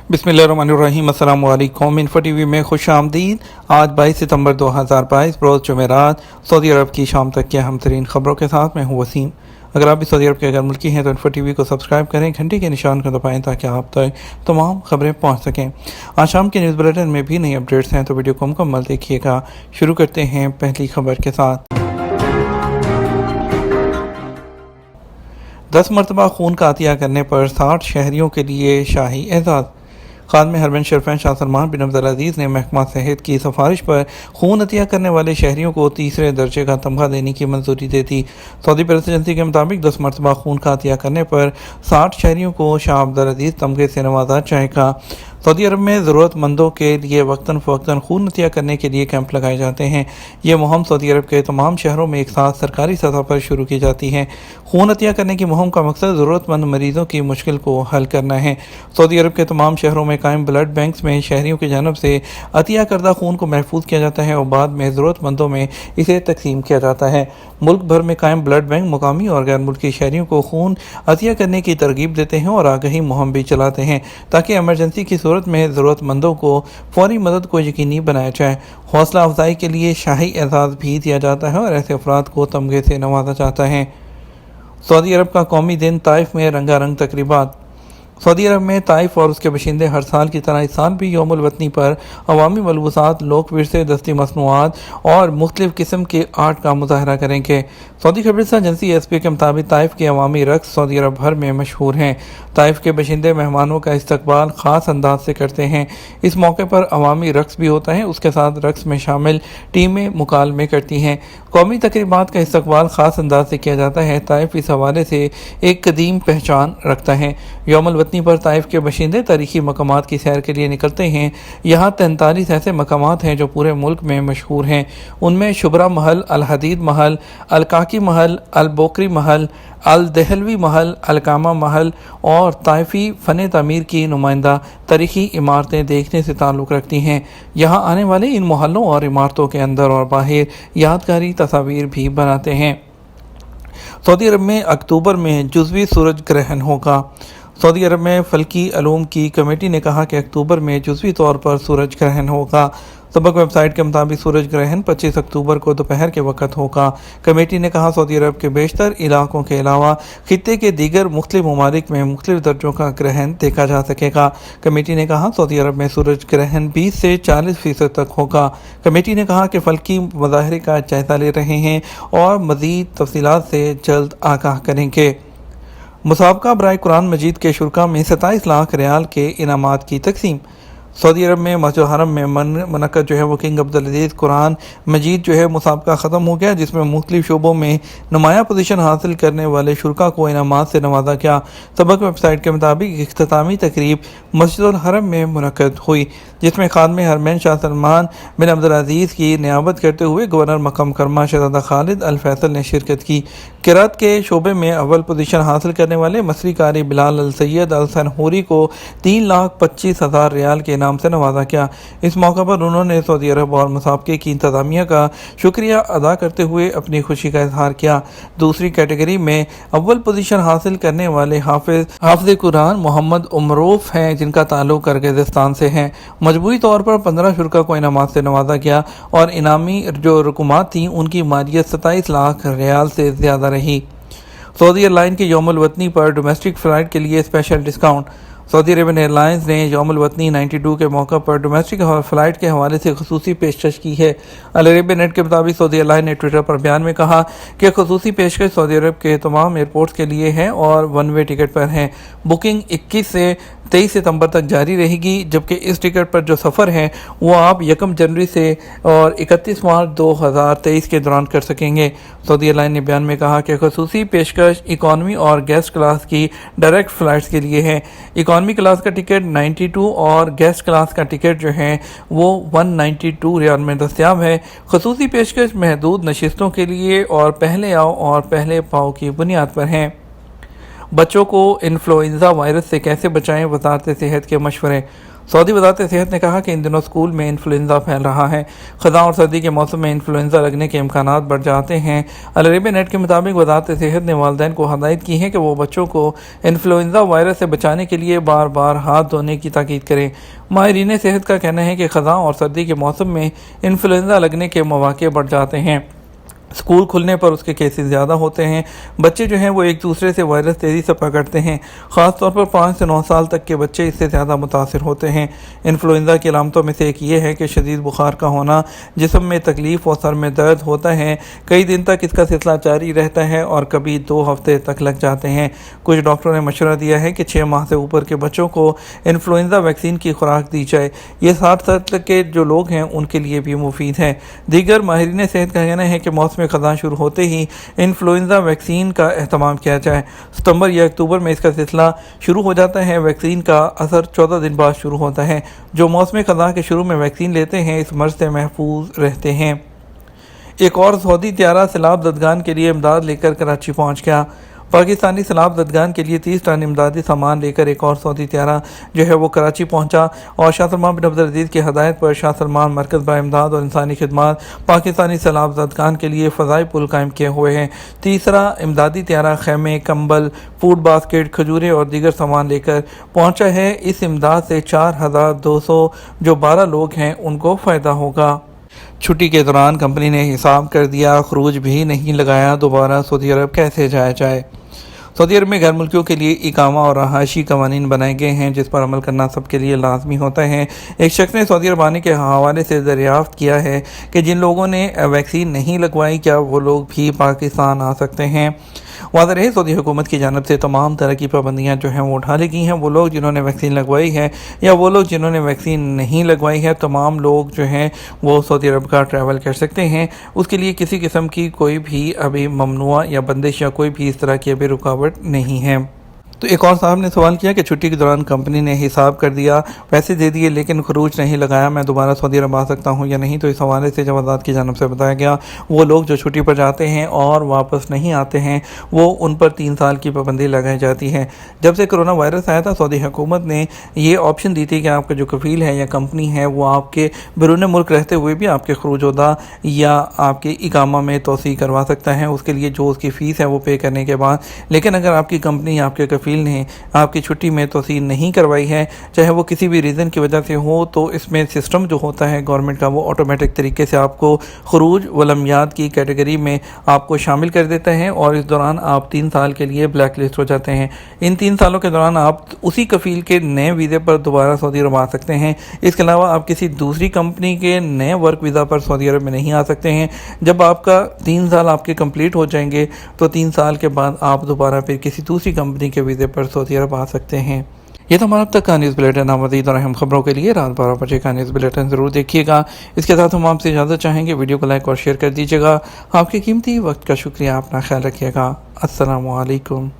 बिस्मिल्लाहिर्रहमानिर्रहीम। अस्सलाम वालेकुम। इन्फो टीवी में खुश आमदीद। आज 22 सितंबर 2022 रोज़ जुमेरात सऊदी अरब की शाम तक की अहम तरीन खबरों के साथ मैं हूँ वसीम। अगर आप भी सऊदी अरब के अगर मुल्की हैं तो इन्फो टीवी को सब्सक्राइब करें, घंटी के निशान को दबाएं ताकि आप तक तमाम खबरें पहुँच सकें। आज शाम के न्यूज़ बुलेटिन में भी नई अपडेट्स हैं तो वीडियो को मुकम्मल देखिएगा। शुरू करते हैं पहली खबर के साथ। 10 मरतबा खून का अतिया करने पर 60 शहरियों के लिए शाही एजाज़। खादम हरमैन शरीफैन शाह सलमान बिन अब्दुल अजीज़ ने महकमा सेहत की सिफारिश पर खून अतिया करने वाले शहरियों को तीसरे दर्जे का तमगा देने की मंजूरी दे दी। सऊदी प्रेस एजेंसी के मुताबिक 10 मरतबा खून का अतिया करने पर 60 शहरियों को शाह अब्दुल अजीज़ तमगे से नवाजा जाएगा। सऊदी अरब में ज़रूरतमंदों के लिए वक्तन फ़वक्तन खून अतिया करने के लिए कैंप लगाए जाते हैं। ये मुहिम सऊदी अरब के तमाम शहरों में एक साथ सरकारी सतह पर शुरू की जाती है। खून अतिया करने की मुहिम का मकसद ज़रूरतमंद मरीज़ों की मुश्किल को हल करना है। सऊदी अरब के तमाम शहरों में कायम ब्लड बैंक्स में शहरियों की जानब से अतिया करदा खून को महफूज किया जाता है और बाद में ज़रूरतमंदों में इसे तकसीम किया जाता है। मुल्क भर में कायम ब्लड बैंक मुकामी और गैर मुल्की शहरियों को खून अतिया करने की तरगीब देते हैं और आगही मुहिम भी चलाते हैं ताकि एमरजेंसी की सूरत में ज़रूरतमंदों को फौरी मदद को यकीनी बनाया जाए। हौसला अफजाई के लिए शाही एजाज़ भी दिया जाता है और ऐसे अफराद को तमगे से नवाजा जाता है। सऊदी अरब का कौमी दिन ताइफ में रंगारंग तकरीबात। सऊदी अरब में ताइफ और उसके बशिंदे हर साल की तरह इस साल भी यौमुल वतनी पर अवामी मलबूसात, लोक विरसे, दस्ती मसनूआत और मुख्तलिफ किस्म के आर्ट का मुजाहरा करेंगे। सऊदी खबरसां एजेंसी एसपी के मुताबिक ताइफ के अवामी रक्स सऊदी अरब भर में मशहूर हैं। ताइफ के बशिंदे मेहमानों का इस्तकबाल ख़ास अंदाज से करते हैं। इस मौके पर अवामी रक्स भी होता है। उसके साथ रक्स में शामिल टीमें मुकालमे करती हैं। कौमी तकरीबात का इस्तकबाल ख़ास अंदाज से किया जाता है। ताइफ इस हवाले से एक कदीम पहचान रखता है। यौमुल वतनी पर ताइफ के बशिंदे तारीखी मकामात की सैर के लिए निकलते हैं। यहाँ 43 ऐसे मकामात हैं जो पूरे मुल्क में मशहूर हैं। उनमें शुबरा महल, अल हदीद महल, अल काकी महल, अल बोकरी महल, अल दहलवी महल, अलकामा महल और ताइफी फ़न तामीर की नुमाइंदा तारीखी इमारतें देखने से ताल्लुक़ रखती हैं। यहाँ आने वाले इन महलों और इमारतों के अंदर और बाहर यादगारी तस्वीर भी बनाते हैं। सऊदी अरब में अक्टूबर में जुज़वी सूरज ग्रहण होगा। सऊदी अरब में फ़ल्की अलूम की कमेटी ने कहा कि अक्टूबर में जुज़वी तौर पर सूरज ग्रहण होगा। सबक वेबसाइट के मुताबिक सूरज ग्रहण 25 अक्टूबर को दोपहर के वक्त होगा। कमेटी ने कहा सऊदी अरब के बेशतर इलाकों के अलावा खित्ते के दीगर मुख्तलिफ ममालिक में मुख्तलिफ दर्जों का ग्रहण देखा जा सकेगा। कमेटी ने कहा सऊदी अरब में सूरज ग्रहण 20 से 40% तक होगा। कमेटी ने कहा कि फ़ल्की मुज़ाहरे का जायज़ा ले रहे हैं और मज़ीद तफसीलात से जल्द आगाह करेंगे। मुसाबका बराए कुरान मजीद के शुरा में 27 लाख रियाल के इनामात की तकसीम। सऊदी अरब में मस्जिद हरम में मनक़द जो है वो किंग अब्दुल अजीज़ कुरान मजीद जो है मुसाबका ख़त्म हो गया, जिसमें मुख्तलिफ शोबों में नुमाया पोजीशन हासिल करने वाले शुरा को इनामात से नवाजा गया। सबक वेबसाइट के मुताबिक इख्तितामी तकरीब मस्जिद हरम में मुनक़द हुई, जिसमें खादम हरमैन शाह सलमान बिन अब्दुल अजीज़ की नियाबत करते हुए गवर्नर मक़म करमा शहज़ादा खालिद अल फैसल ने शिरकत की। क़िराअत के शोबे में अव्वल पोजीशन हासिल करने वाले मसरी कारी बिलाल अल सैयद अल सनहूरी को 3,25,000 रियाल के नाम से नवाजा गया। इस मौके पर उन्होंने सऊदी अरब और मुसाबके की इंतज़ामिया का शुक्रिया अदा करते हुए अपनी खुशी का इजहार किया। दूसरी कैटेगरी में अव्वल पोजीशन हासिल करने वाले हाफिज़ कुरान मोहम्मद उमरूफ हैं, जिनका ताल्लुक किर्गिज़स्तान से है। मजबूरी तौर पर 15 शुरा को इनामात से नवाजा गया और इनामी जो रकूमात थी उनकी मालियत 27 लाख रियाल से ज़्यादा रही। सऊदी एयरलाइन के यौमुल वतनी पर डोमेस्टिक फ़्लाइट के लिए special discount. Saudi Arabian airlines ने यौमुल वतनी 92 के मौका पर डोमेस्टिक फ़्लाइट के हवाले से खसूसी पेशकश की है। अल अरेबिया नेट के मुताबिक सऊदी एयरलाइन ने ट्विटर पर बयान में कहा कि खसूसी पेशकश सऊदी अरब के तमाम एयरपोर्ट्स के लिए है और वन वे टिकट पर हैं। बुकिंग 21 से 23 सितंबर तक जारी रहेगी, जबकि इस टिकट पर जो सफ़र है वो आप 1 जनवरी से और 31 मार्च 2023 के दौरान कर सकेंगे। सऊदी एयरलाइन ने बयान में कहा कि खसूसी पेशकश इकॉनमी और गेस्ट क्लास की डायरेक्ट फ़्लाइट्स के लिए है। इकॉनमी क्लास का टिकट 92 और गेस्ट क्लास का टिकट जो है वो 192 रियाल में दस्तयाब है। खसूसी पेशकश महदूद नशिस्तों के लिए और पहले आओ और पहले पाओ की बुनियाद पर हैं। बच्चों को इन्फ्लुएंजा वायरस से कैसे बचाएं, वजारत सेहत के मशवरे। सऊदी वजारत सेहत ने कहा कि इन दिनों स्कूल में इन्फ्लुएंजा फैल रहा है। ख़ज़ां और सर्दी के मौसम में इन्फ्लुएंजा लगने के इम्कानात बढ़ जाते हैं। अल अरेबिया नेट के मुताबिक वजारत सेहत ने वालिदैन को हदायत की है कि वो बच्चों को इन्फ्लुएंजा वायरस से बचाने के लिए बार बार हाथ धोने की ताकीद करें। माहिरीन सेहत का कहना है कि ख़ज़ां और सर्दी के मौसम में इन्फ्लुएंजा लगने के मौक़े बढ़ जाते हैं। स्कूल खुलने पर उसके केसेस ज़्यादा होते हैं। बच्चे जो हैं वो एक दूसरे से वायरस तेज़ी से पकड़ते हैं। ख़ास तौर पर 5 से 9 साल तक के बच्चे इससे ज़्यादा मुतासिर होते हैं। इन्फ्लुएंजा की अलामतों में से एक ये है कि शदीद बुखार का होना, जिस्म में तकलीफ़ और सर में दर्द होता है। कई दिन तक इसका सिलसिला जारी रहता है और कभी 2 हफ्ते तक लग जाते हैं। कुछ डॉक्टरों ने मशवरा दिया है कि 6 माह से ऊपर के बच्चों को इन्फ्लुएंजा वैक्सीन की खुराक दी जाए। ये 60 साल तक के जो लोग हैं उनके लिए भी मुफीद है। दीगर माहिरीन सेहत का कहना है कि मौसम ख़ज़ां शुरू होते ही इन्फ्लुएंजा वैक्सीन का एहतमाम किया जाए। सितंबर या अक्टूबर में इसका सिलसिला शुरू हो जाता है। वैक्सीन का असर 14 दिन बाद शुरू होता है। जो मौसम ख़ज़ां के शुरू में वैक्सीन लेते हैं इस मर्ज़ से महफूज रहते हैं। एक और सऊदी त्यारा सैलाब ज़दगान के लिए इमदाद लेकर कराची पहुँच गया। पाकिस्तानी सैलाब ज़दगान के लिए 30 टन इमदादी सामान लेकर एक और सऊदी त्यारा जो है वो कराची पहुंचा और शाह सलमान बिन अब्दुल अज़ीज़ की हदायत पर शाह सलमान मरकज़ बा इमदाद और इंसानी खिदमत पाकिस्तानी सैलाब ज़दगान के लिए फ़ज़ाई पुल कायम किए हुए हैं। तीसरा इमदादी त्यारा खैमे, कंबल, फूड बास्केट, खजूरें और दीगर सामान लेकर पहुंचा है। इस इमदाद से 4200 जो 12 लोग हैं उनको फ़ायदा होगा। छुट्टी के दौरान कंपनी ने हिसाब कर दिया, खरूज भी नहीं लगाया, दोबारा सऊदी अरब कैसे जाया जाए। सऊदी अरब में गैर मुल्कियों के लिए इकामा और रहायशी कवानीन बनाए गए हैं जिस पर अमल करना सबके लिए लाजमी होता है। एक शख्स ने सऊदी अरब आने के हवाले से दरियाफ्त किया है कि जिन लोगों ने वैक्सीन नहीं लगवाई क्या वो लोग भी पाकिस्तान आ सकते हैं। वाज़ेह रहे सऊदी हुकूमत की जानब से तमाम तरह की पाबंदियाँ जो हैं वो उठा ली गई हैं। वो लोग जिन्होंने वैक्सीन लगवाई है या वो लोग जिन्होंने वैक्सीन नहीं लगवाई है, तमाम लोग जो हैं वो सऊदी अरब का ट्रैवल कर सकते हैं। उसके लिए किसी किस्म की कोई भी अभी ममनुआ या बंदिश या कोई भी इस तरह की अभी रुकावट नहीं है। तो एक और साहब ने सवाल किया कि छुट्टी के दौरान कंपनी ने हिसाब कर दिया, पैसे दे दिए लेकिन खरूज नहीं लगाया, मैं दोबारा सऊदी अरब आ सकता हूँ या नहीं। तो इस हवाले से जवाबात की जानब से बताया गया वो लोग जो छुट्टी पर जाते हैं और वापस नहीं आते हैं वो उन पर 3 साल की पाबंदी लगाई जाती है। जब से कोरोना वायरस आया था सऊदी हुकूमत ने ये ऑप्शन दी थी कि आपका जो कफ़ील है या कंपनी है वो आपके बैरून मुल्क रहते हुए भी आपके खरूजोदा या आपके इकामा में तोसी करवा सकता है, उसके लिए जो उसकी फ़ीस है वो पे करने के बाद। लेकिन अगर आपकी कंपनी आपके कफ़ील ने आपकी छुट्टी में तोसी नहीं करवाई है, चाहे वो किसी भी रीज़न की वजह से हो, तो इसमें सिस्टम जो होता है गवर्नमेंट का वो ऑटोमेटिक तरीके से आपको खरूज वलमियात की कैटेगरी में आपको शामिल कर देता है और इस दौरान आप 3 साल के लिए ब्लैक लिस्ट हो जाते हैं। इन 3 सालों के दौरान आप उसी कफ़ील के नए वीज़े पर दोबारा सऊदी अरब आ सकते हैं। इसके अलावा आप किसी दूसरी कंपनी के नए वर्क वीज़ा पर सऊदी अरब में नहीं आ सकते हैं। जब आपका 3 साल आपके कंप्लीट हो जाएंगे तो 3 साल के बाद आप दोबारा फिर किसी दूसरी कंपनी के वीज़े पर सऊदी अरब आ सकते हैं। ये तो हमारा अब तक का न्यूज़ बुलेटिन। मज़ीद और अहम खबरों के लिए रात 12 बजे का न्यूज़ बुलेटिन ज़रूर देखिएगा। इसके साथ हम आपसे इजाज़त चाहेंगे, वीडियो को लाइक और शेयर कर दीजिएगा। आपके कीमती वक्त का शुक्रिया, अपना ख्याल रखिएगा। अस्सलामु अलैकुम।